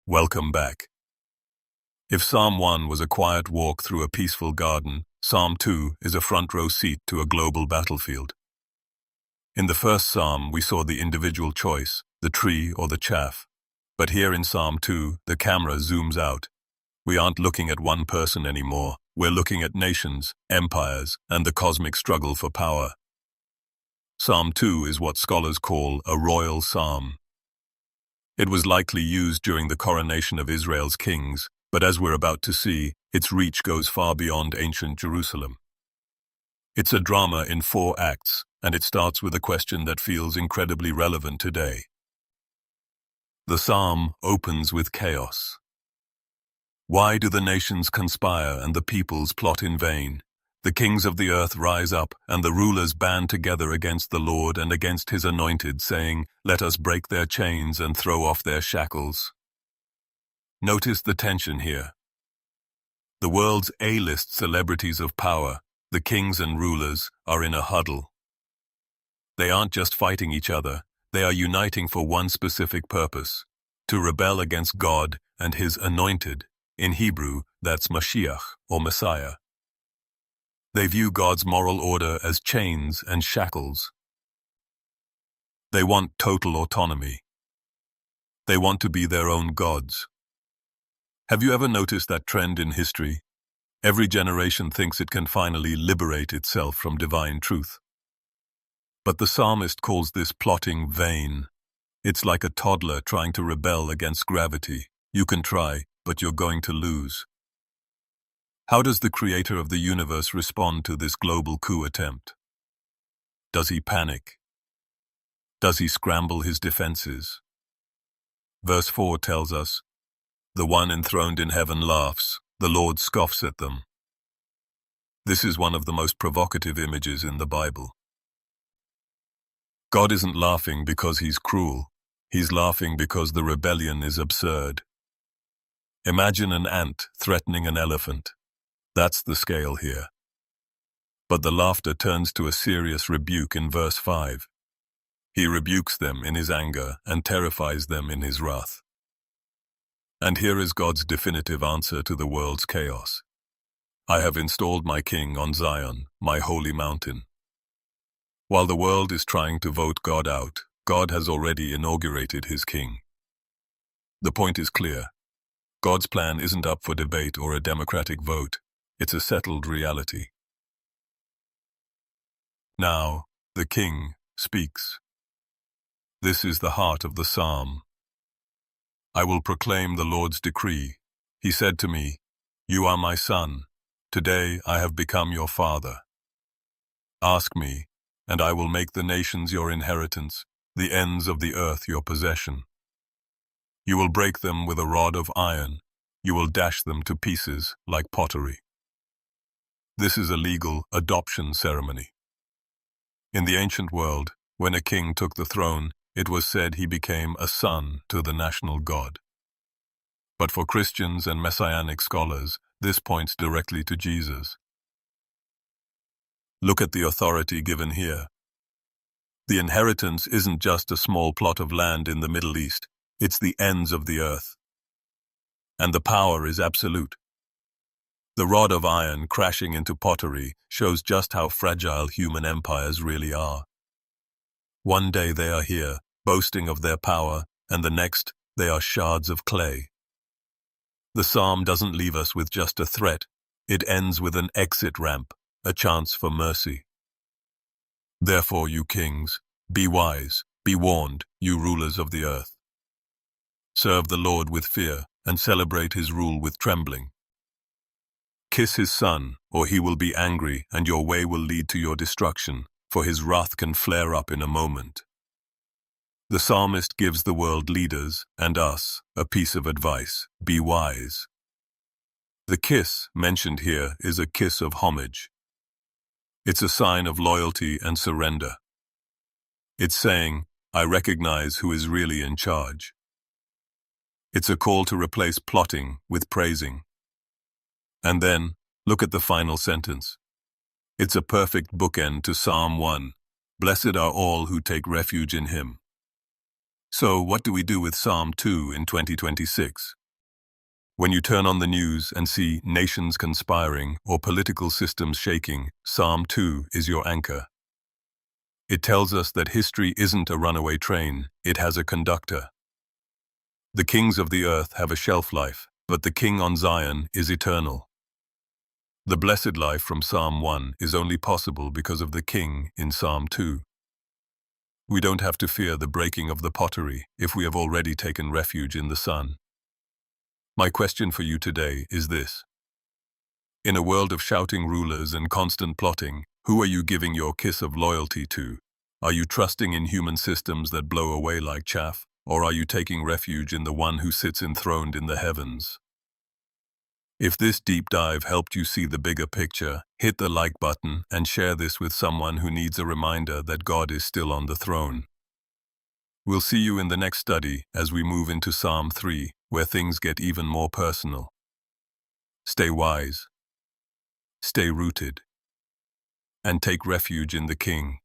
Welcome back. If Psalm 1 was a quiet walk through a peaceful garden, Psalm 2 is a front-row seat to a global battlefield. In the first psalm, we saw the individual choice, the tree or the chaff. But here in Psalm 2, the camera zooms out. We aren't looking at one person anymore. We're looking at nations, empires, and the cosmic struggle for power. Psalm 2 is what scholars call a royal psalm. It was likely used during the coronation of Israel's kings, but as we're about to see, its reach goes far beyond ancient Jerusalem. It's a drama in 4 acts, and it starts with a question that feels incredibly relevant today. The psalm opens with chaos. Why do the nations conspire and the peoples plot in vain? The kings of the earth rise up, and the rulers band together against the Lord and against his anointed, saying, "Let us break their chains and throw off their shackles." Notice the tension here. The world's A-list celebrities of power, the kings and rulers, are in a huddle. They aren't just fighting each other, they are uniting for one specific purpose: to rebel against God and his anointed. In Hebrew, that's Mashiach, or Messiah. They view God's moral order as chains and shackles. They want total autonomy. They want to be their own gods. Have you ever noticed that trend in history? Every generation thinks it can finally liberate itself from divine truth. But the psalmist calls this plotting vain. It's like a toddler trying to rebel against gravity. You can try, but you're going to lose. How does the creator of the universe respond to this global coup attempt? Does he panic? Does he scramble his defenses? Verse 4 tells us, "The one enthroned in heaven laughs, the Lord scoffs at them." This is one of the most provocative images in the Bible. God isn't laughing because he's cruel. He's laughing because the rebellion is absurd. Imagine an ant threatening an elephant. That's the scale here. But the laughter turns to a serious rebuke in verse 5. He rebukes them in his anger and terrifies them in his wrath. And here is God's definitive answer to the world's chaos. "I have installed my king on Zion, my holy mountain." While the world is trying to vote God out, God has already inaugurated his king. The point is clear. God's plan isn't up for debate or a democratic vote. It's a settled reality. Now, the king speaks. This is the heart of the psalm. "I will proclaim the Lord's decree. He said to me, 'You are my son. Today I have become your father. Ask me, and I will make the nations your inheritance, the ends of the earth your possession. You will break them with a rod of iron. You will dash them to pieces like pottery." This is a legal adoption ceremony. In the ancient world, when a king took the throne, it was said he became a son to the national god. But for Christians and Messianic scholars, this points directly to Jesus. Look at the authority given here. The inheritance isn't just a small plot of land in the Middle East, it's the ends of the earth. And the power is absolute. The rod of iron crashing into pottery shows just how fragile human empires really are. One day they are here, boasting of their power, and the next they are shards of clay. The psalm doesn't leave us with just a threat. It ends with an exit ramp, a chance for mercy. "Therefore, you kings, be wise, be warned, you rulers of the earth. Serve the Lord with fear, and celebrate his rule with trembling. Kiss his son, or he will be angry, and your way will lead to your destruction, for his wrath can flare up in a moment." The psalmist gives the world leaders, and us, a piece of advice: be wise. The kiss mentioned here is a kiss of homage. It's a sign of loyalty and surrender. It's saying, "I recognize who is really in charge." It's a call to replace plotting with praising. And then, look at the final sentence. It's a perfect bookend to Psalm 1. "Blessed are all who take refuge in him." So, what do we do with Psalm 2 in 2026? When you turn on the news and see nations conspiring or political systems shaking, Psalm 2 is your anchor. It tells us that history isn't a runaway train, it has a conductor. The kings of the earth have a shelf life, but the king on Zion is eternal. The blessed life from Psalm 1 is only possible because of the king in Psalm 2. We don't have to fear the breaking of the pottery if we have already taken refuge in the Son. My question for you today is this. In a world of shouting rulers and constant plotting, who are you giving your kiss of loyalty to? Are you trusting in human systems that blow away like chaff, or are you taking refuge in the one who sits enthroned in the heavens? If this deep dive helped you see the bigger picture, hit the like button and share this with someone who needs a reminder that God is still on the throne. We'll see you in the next study as we move into Psalm 3, where things get even more personal. Stay wise, stay rooted, and take refuge in the King.